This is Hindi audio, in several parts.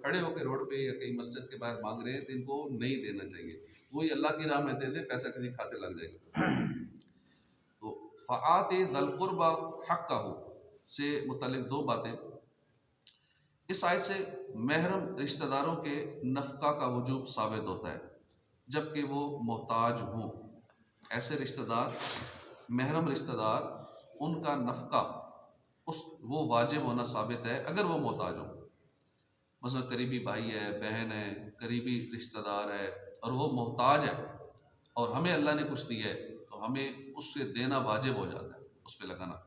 खड़े होकर रोड पे या कहीं मस्जिद के बाहर मांग रहे हैं तो इनको नहीं देना चाहिए, वही अल्लाह की राह में दे दे, पैसा किसी खाते लग जाएगा। तो फ़आत दल कुर्बा हक़्क़हू से मुतल्लिक़ दो बातें। इस आयत से महरम रिश्तेदारों के नफ़क़ा का वजूब साबित होता है जबकि वो मोहताज हों। ऐसे रिश्तेदार, महरम रिश्तेदार, उनका नफ़क़ा उस वो वाजिब होना साबित है अगर वो मोहताज हों। मसलन करीबी भाई है, बहन है, करीबी रिश्तेदार है और वो मोहताज है और हमें अल्लाह ने कुछ दिया है तो हमें उससे देना वाजिब हो जाता है, उस पर लगाना।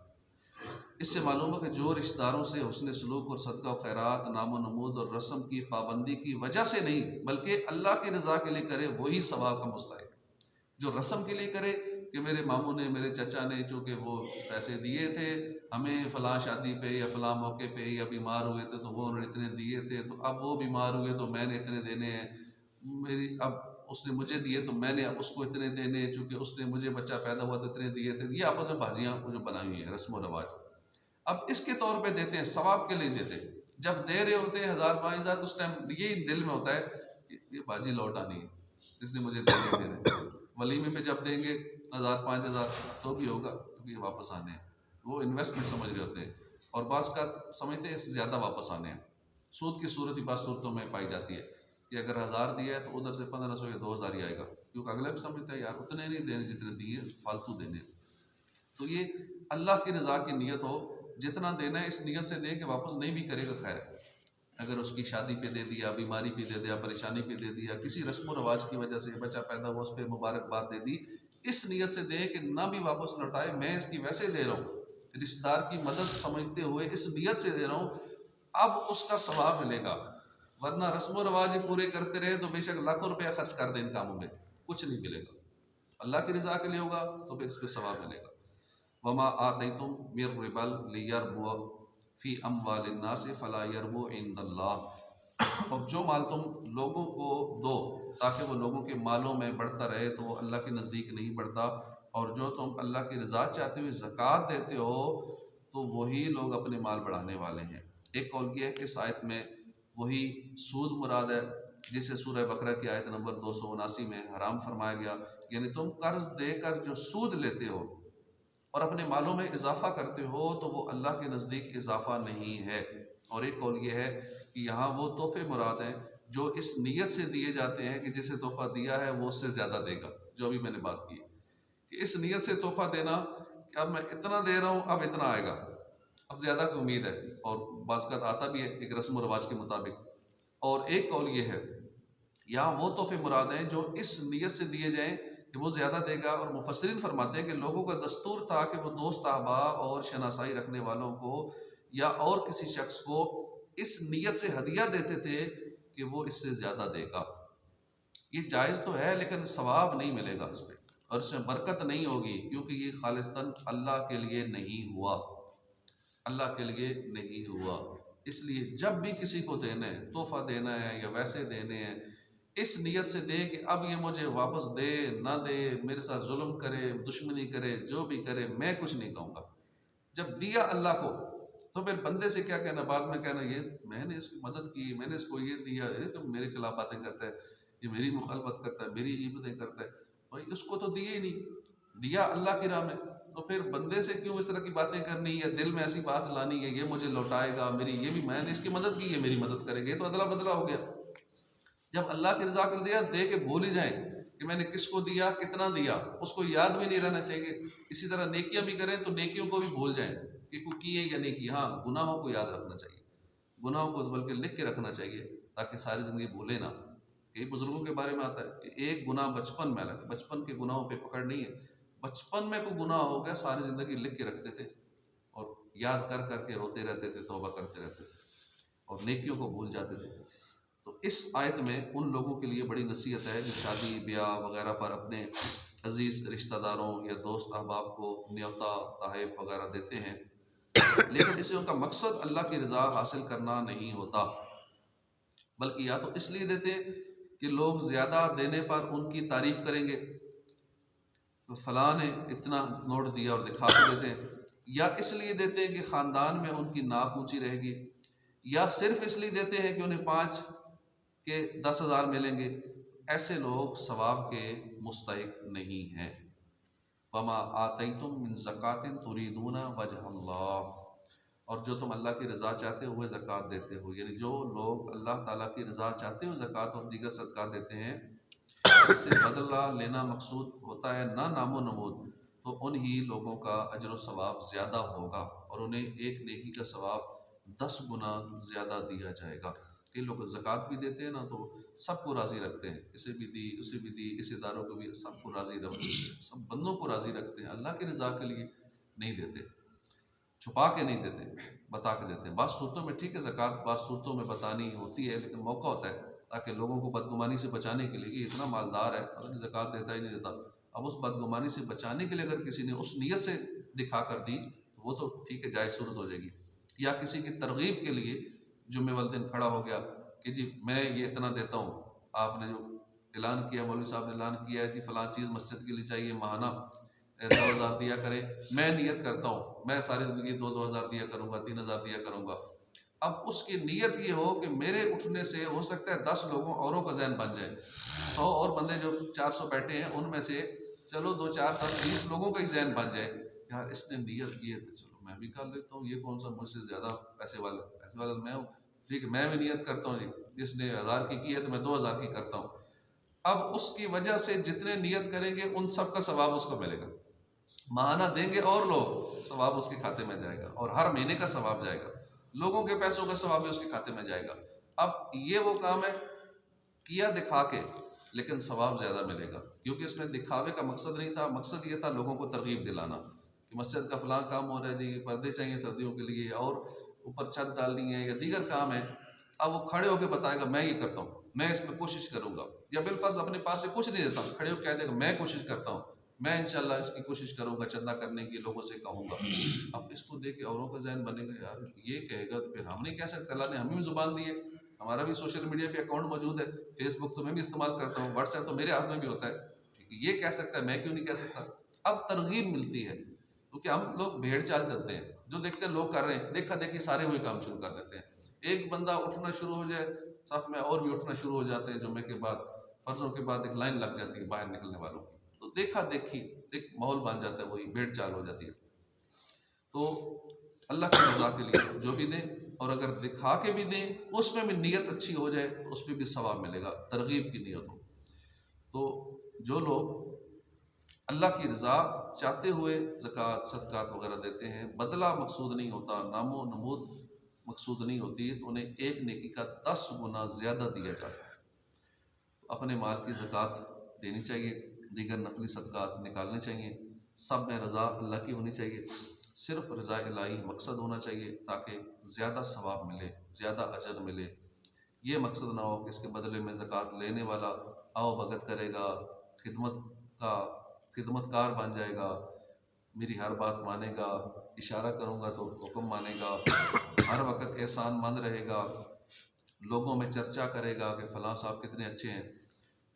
इससे मालूम है कि जो रिश्तेदारों से हुस्न सलूक और सदका और खैरात, नामो नमूद और रस्म की पाबंदी की वजह से नहीं बल्कि अल्लाह की रज़ा के लिए करे वही सवाब का मुस्तहिक है। जो रस्म के लिए करे कि मेरे मामू ने, मेरे चचा ने चूँकि वो पैसे दिए थे हमें फ़लाँ शादी पे या फ़लाँ मौके पे, या बीमार हुए थे तो वो उन्होंने इतने दिए थे, तो अब वो बीमार हुए तो मैंने इतने देने हैं, मेरी अब उसने मुझे दिए तो मैंने अब उसको इतने देने हैं, चूँकि उसने मुझे बच्चा पैदा हुआ तो इतने दिए थे। ये आपस में बाजियाँ जो बनाई हुई हैं रस्म व रवाज। अब इसके तौर पे देते हैं, सवाब के लिए देते हैं। जब दे रहे होते हैं 1000 5000 उस टाइम ये दिल में होता है ये बाजी लौट आनी है, इसने मुझे देने। वलीमे पे जब देंगे 1000 5000 तो भी होगा क्योंकि ये वापस आने हैं, वो इन्वेस्टमेंट समझ रहे होते हैं और बाज़ का समझते हैं इससे ज़्यादा वापस आने हैं। सूद की सूरत ही बात सूरतों में पाई जाती है कि अगर 1000 दिया है तो उधर से 1500 या 2000 ही आएगा, क्योंकि अगले भी समझता है यार उतने नहीं देने जितने दिए, फालतू देने। तो ये अल्लाह की रज़ा की नीयत हो, जितना देना है इस नीयत से दे कि वापस नहीं भी करेगा खैर। अगर उसकी शादी पे दे दिया, बीमारी पे दे दिया, परेशानी पे दे दिया, किसी रस्म रवाज की वजह से बच्चा पैदा हुआ उस पर मुबारकबाद दे दी, इस नीयत से दे कि ना भी वापस लौटाए, मैं इसकी वैसे दे रहा हूँ, रिश्तेदार की मदद समझते हुए इस नीयत से दे रहा हूँ, अब उसका सवाब मिलेगा। वरना रस्म रवाज ही पूरे करते रहे तो बेशक लाखों रुपया खर्च कर दे इन कामों में, कुछ नहीं मिलेगा। अल्लाह की रज़ा के लिए होगा तो फिर इस पर सवाब मिलेगा। वमा आतैतुम मिर रिबल लियरबुआ फ़ी अम्वालिन्नास फ़ला यरबु इंदल्लाह। और जो माल तुम लोगों को दो ताकि वो लोगों के मालों में बढ़ता रहे तो वो अल्लाह के नज़दीक नहीं बढ़ता, और जो तुम अल्लाह की रज़ा चाहते हुए ज़कात देते हो तो वही लोग अपने माल बढ़ाने वाले हैं। एक कौल की है कि इस आयत में वही सूद मुराद है जिसे सूरह बकरा की आयत नंबर 279 में हराम फरमाया गया, यानी तुम कर्ज देकर जो सूद लेते हो और अपने मालों में इजाफा करते हो तो वो अल्लाह के नज़दीक इजाफा नहीं है। और एक कौल ये है कि यहाँ वो तोहफे मुराद हैं जो इस नीयत से दिए जाते हैं कि जिसे तोहफा दिया है वो उससे ज़्यादा देगा, जो अभी मैंने बात की कि इस नीयत से तोहफा देना कि अब मैं इतना दे रहा हूँ अब इतना आएगा, अब ज़्यादा की उम्मीद है, और बाज़ आता भी है एक रस्म रवाज के मुताबिक। और एक कौल ये है यहाँ वो तोहफे मुराद हैं जो इस नीयत से दिए जाएँ कि वो ज़्यादा देगा। और मुफस्सिरीन फरमाते हैं कि लोगों का दस्तूर था कि वो दोस्त अहबाब और शनासाई रखने वालों को या और किसी शख्स को इस नीयत से हदिया देते थे कि वो इससे ज़्यादा देगा। ये जायज़ तो है लेकिन सवाब नहीं मिलेगा इस पर, और इसमें बरकत नहीं होगी क्योंकि ये खालिस्तन अल्लाह के लिए नहीं हुआ, अल्लाह के लिए नहीं हुआ। इसलिए जब भी किसी को देना है, तोहफा देना है या वैसे देने हैं, इस नीयत से दे कि अब ये मुझे वापस दे ना दे, मेरे साथ जुल्म करे, दुश्मनी करे, जो भी करे, मैं कुछ नहीं कहूँगा। जब दिया अल्लाह को तो फिर बंदे से क्या कहना, बाद में कहना ये मैंने इसकी मदद की, मैंने इसको ये दिया, ये तो मेरे खिलाफ बातें करता है, ये मेरी मुखालफत करता है, मेरी गिबतें करता है। भाई उसको तो दिए ही नहीं, दिया अल्लाह की राह में, तो फिर बंदे से क्यों इस तरह की बातें करनी है, दिल में ऐसी बात लानी है, ये मुझे लौटाएगा, मेरी ये भी, मैंने इसकी मदद की है, मेरी मदद करेंगे, तो अदला बदला हो गया। जब अल्लाह की रज़ा के दिया दे के भूल ही जाए कि मैंने किसको दिया, कितना दिया, उसको याद भी नहीं रहना चाहिए। इसी तरह नेकियां भी करें तो नेकियों को भी भूल जाएं कि कोई किए या नहीं किए। हाँ, गुनाहों को याद रखना चाहिए, गुनाहों को बल्कि लिख के रखना चाहिए ताकि सारी ज़िंदगी भूले ना। कई बुजुर्गों के बारे में आता है कि एक गुनाह बचपन में अलग, बचपन के गुनाहों पे पकड़ नहीं है, बचपन में कोई गुनाह हो गया सारी ज़िंदगी लिख के रखते थे और याद कर करके रोते रहते थे, तौबा करते रहते थे और नेकियों को भूल जाते थे। तो इस आयत में उन लोगों के लिए बड़ी नसीहत है जो शादी ब्याह वगैरह पर अपने अजीज़ रिश्तेदारों या दोस्त अहबाब को न्योता तहफ़ वगैरह देते हैं, लेकिन इससे उनका मकसद अल्लाह की रज़ा हासिल करना नहीं होता, बल्कि या तो इसलिए देते हैं कि लोग ज़्यादा देने पर उनकी तारीफ़ करेंगे, तो फ़लाँ ने इतना नोट दिया और दिखा के देते हैं, या इसलिए देते हैं कि ख़ानदान में उनकी नाक ऊँची रहेगी, या सिर्फ इसलिए देते हैं कि उन्हें 5 के 10,000 मिलेंगे, ऐसे लोग सवाब के मुस्तहिक नहीं हैं। वमा आतैतुम मिन ज़कातिन तुरीदूना वजह अल्लाह, और जो तुम अल्लाह की रज़ा चाहते हो वह ज़कात देते हो, यानी जो लोग अल्लाह ताला की रज़ा चाहते हो ज़कात और दीगर सदक़ात देते हैं, इससे बदला लेना मकसूद होता है ना नामो नमूद, तो उन्हीं लोगों का अजर व सवाब ज़्यादा होगा और उन्हें एक नेकी का सवाब 10 गुना ज़्यादा दिया जाएगा। कई लोग ज़कात भी देते हैं ना, तो सबको राज़ी रखते हैं, इसे भी दी उसे भी दी, इस इदारों को भी, सबको राज़ी रखते हैं, सब बंदों को राज़ी रखते हैं, अल्लाह की रज़ा के लिए नहीं देते, छुपा के नहीं देते, बता के देते हैं। बात सूरतों में ठीक है, ज़कात बात सूरतों में बतानी होती है, लेकिन मौका होता है ताकि लोगों को बदगुमानी से बचाने के लिए कि इतना मालदार है पता नहीं ज़कात देता ही नहीं देता। अब उस बदगुमानी से बचाने के लिए अगर किसी ने उस नीयत से दिखा कर दी तो वो तो ठीक है, जायज़ सूरत हो जाएगी। या किसी की तरगीब के लिए जुम्मे वाले दिन खड़ा हो गया कि जी मैं ये इतना देता हूँ, आपने जो ऐलान किया, मौलवी साहब ने ऐलान किया है जी फ़लाँ चीज़ मस्जिद के लिए चाहिए, माहाना 2,000 दिया करें, मैं नियत करता हूँ मैं सारी ज़िंदगी 2-2 हज़ार दिया करूँगा, 3,000 दिया करूँगा। अब उसकी नीयत ये हो कि मेरे उठने से हो सकता है 10 लोगों औरों का ज़हन बन जाए, 100 और बंदे जो 400 बैठे हैं उनमें से चलो 2, 4, 10, 20 लोगों का ही ज़हन बन जाए, यार इसने नीयत की है तो चलो मैं भी कर लेता हूँ, ये कौन सा मुझसे ज़्यादा पैसे वाला मैं हूँ, ठीक है मैं भी नियत करता हूँ जी, इसने 1000 की है तो मैं 2,000 की करता हूँ। अब उसकी वजह से जितने नियत करेंगे उन सब का सवाब उसको मिलेगा, माहाना देंगे और लोग, सवाब उसके खाते में जाएगा और हर महीने का सवाब जाएगा, लोगों के पैसों का सवाब भी उसके खाते में जाएगा। अब ये वो काम है किया दिखा के, लेकिन सवाब ज़्यादा मिलेगा क्योंकि इसमें दिखावे का मकसद नहीं था, मकसद ये था लोगों को तरगीब दिलाना कि मस्जिद का फलां काम हो रहा है जी, पर्दे चाहिए सर्दियों के लिए और ऊपर छत डालनी है या दीगर काम है। अब वो खड़े होकर बताएगा मैं ये करता हूँ, मैं इसमें कोशिश करूँगा, या बिलफर्ज अपने पास से कुछ नहीं देता, खड़े होकर कह देगा मैं कोशिश करता हूँ, मैं इंशाल्लाह इसकी कोशिश करूँगा चंदा करने की, लोगों से कहूँगा। अब इसको देख के औरों का जहन बनेगा यार ये कहेगा तो फिर हम नहीं कह सकते, अल्लाह ने हमें भी जुबान दी है, हमारा भी सोशल मीडिया पे अकाउंट मौजूद है, फेसबुक तो मैं भी इस्तेमाल करता हूँ, व्हाट्सएप तो मेरे हाथ में भी होता है, ठीक है, ये कह सकता है मैं क्यों नहीं कह सकता। अब तरगीब मिलती है क्योंकि हम लोग भेड़ चाल चलते हैं, जो देखते हैं लोग कर रहे हैं देखा देखी सारे वही काम शुरू कर देते हैं, एक बंदा उठना शुरू हो जाए साथ में और भी उठना शुरू हो जाते हैं, जुम्मे के बाद फर्जों के बाद एक लाइन लग जाती है बाहर निकलने वालों की, तो देखा देखी एक माहौल बन जाता है, वही भेड़ चाल हो जाती है। तो अल्लाह की रज़ा के लिए जो भी दें, और अगर दिखा के भी दें उसमें भी नीयत अच्छी हो जाए तो उस पर भी सवाब मिलेगा, तरगीब की नीयत हो। तो जो लोग अल्लाह की रज़ा चाहते हुए ज़कात सदक़ात वगैरह देते हैं, बदला मकसूद नहीं होता, नामो नमूद मकसूद नहीं होती, तो उन्हें एक नेकी का 10 गुना ज़्यादा दिया जाता है। तो अपने माल की ज़कात देनी चाहिए, दीगर नफली सदक़ात निकालने चाहिए, सब में रज़ा अल्लाह की होनी चाहिए, सिर्फ रज़ा इलाही मकसद होना चाहिए ताकि ज़्यादा सवाब मिले, ज़्यादा अजर मिले। ये मकसद ना हो कि इसके बदले में ज़कात लेने वाला आओ भगत करेगा, खिदमत का खिदमतकार बन जाएगा, मेरी हर बात मानेगा, इशारा करूँगा तो हुक्म मानेगा, हर वक्त एहसानमंद रहेगा, लोगों में चर्चा करेगा कि फ़लाँ साहब कितने अच्छे हैं,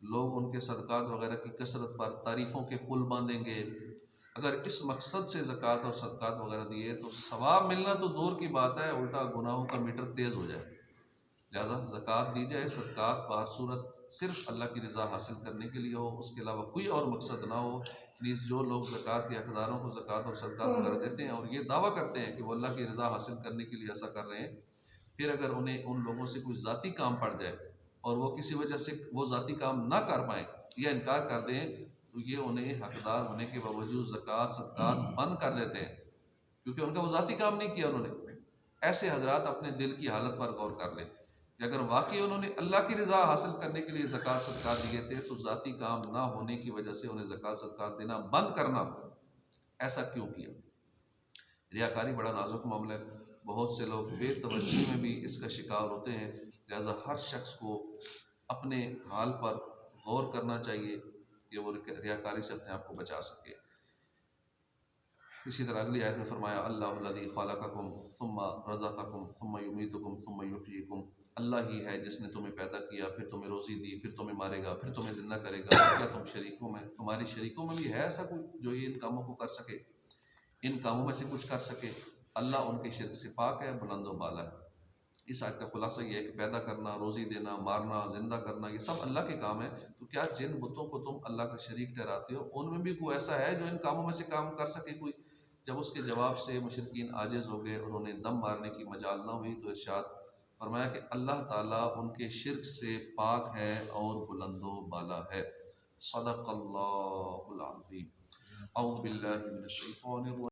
लोग उनके सदक़ात वगैरह की कसरत पर तारीफ़ों के पुल बांधेंगे। अगर इस मकसद से ज़कात और सदक़ात वगैरह दिए तो सवाब मिलना तो दूर की बात है, उल्टा गुनाहों का मीटर तेज़ हो जाए। लिहाजा ज़कात दी जाए, सदक़ात बाहर सूरत सिर्फ अल्लाह की रज़ा हासिल करने के लिए हो, उसके अलावा कोई और मकसद ना हो। प्लीज़ जो लोग ज़कात के हक़दारों को ज़कात और सदक़ात वगैरह देते हैं और ये दावा करते हैं कि वो अल्लाह की रज़ा हासिल करने के लिए ऐसा कर रहे हैं, फिर अगर उन्हें उन लोगों से कोई ज़ाती काम पड़ जाए और वो किसी वजह से वो ज़ाती काम ना कर पाएँ या इनकार कर दें, तो ये उन्हें हक़दार होने के बावजूद ज़कात सदक़ात बंद कर देते हैं क्योंकि उनका वो ज़ाती काम नहीं किया उन्होंने। ऐसे हज़रात अपने दिल की हालत पर गौर कर लें कि अगर वाकई उन्होंने अल्लाह की रज़ा हासिल करने के लिए ज़कात सदक़ात दिए थे तो ज़ाती काम ना होने की वजह से उन्हें ज़कात सदक़ात देना बंद करना ऐसा क्यों किया। रियाकारी बड़ा नाजुक मामला है, बहुत से लोग बेतवज्जी में भी इसका शिकार होते हैं। लिहाजा हर शख्स को अपने हाल पर गौर करना चाहिए कि वो रियाकारी से अपने आप को बचा सके। इसी तरह अगली आयत में फरमाया अल्लाहुल्लज़ी ख़लक़कुम सुम्मा रज़क़कुम सुम्मा युमीतुकुम सुम्मा युहयीकुम, अल्लाह ही है जिसने तुम्हें पैदा किया, फिर तुम्हें रोज़ी दी, फिर तुम्हें मारेगा, फिर तुम्हें ज़िंदा करेगा। क्या तुम शरीकों में, तुम्हारी शरीकों में भी है ऐसा कोई जो ये इन कामों को कर सके, इन कामों में से कुछ कर सके? अल्लाह उनके शिर्क से पाक है, बुलंद व बाला है। इस आयत का खुलासा ये है कि पैदा करना, रोज़ी देना, मारना, ज़िंदा करना, ये सब अल्लाह के काम है। तो क्या जिन बुतों को तुम अल्लाह का शरीक ठहराते हो उनमें भी कोई ऐसा है जो इन कामों में से काम कर सके कोई? जब उसके जवाब से मुशरिकीन आजिज़ हो गए, उन्होंने दम मारने की मजाल ना हुई, तो इरशाद फरमाया कि अल्लाह ताला उनके शिर्क से पाक है और बुलंदो बाला है। सदक़ल्लाहुल अज़ीम। औज़ु बिल्लाहि मिनश शैतानिर